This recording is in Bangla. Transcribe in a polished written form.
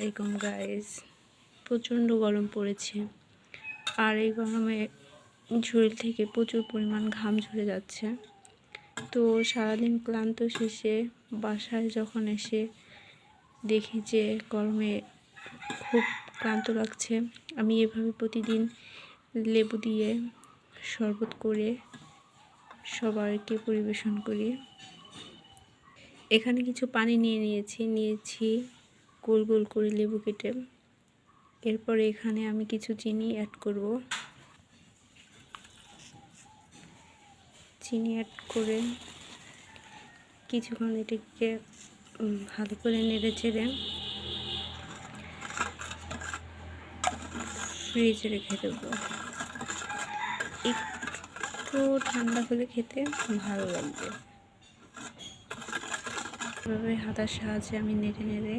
আসসালামাইকুম গাইস, প্রচণ্ড গরম পড়েছে। আর এই গরমে শরীর থেকে প্রচুর পরিমাণ ঘাম ঝরে যাচ্ছে। তো সারাদিন ক্লান্ত শেষে বাসায় যখন এসে দেখি যে গরমে খুব ক্লান্ত লাগছে, আমি এভাবে প্রতিদিন লেবু দিয়ে শরবত করে সবাইকে পরিবেশন করি। এখানে কিছু পানি নিয়েছি গোল গোল করে লেবু কেটে। এরপরে এখানে আমি কিছু চিনি অ্যাড করব। চিনি অ্যাড করে কিছুক্ষণ এটাকে ভালো করে নেড়ে চেড়ে ফ্রিজে রেখে দেবো। একটু ঠান্ডা হলে খেতে ভালো লাগবে। এভাবে হাতার সাহায্যে আমি নেড়ে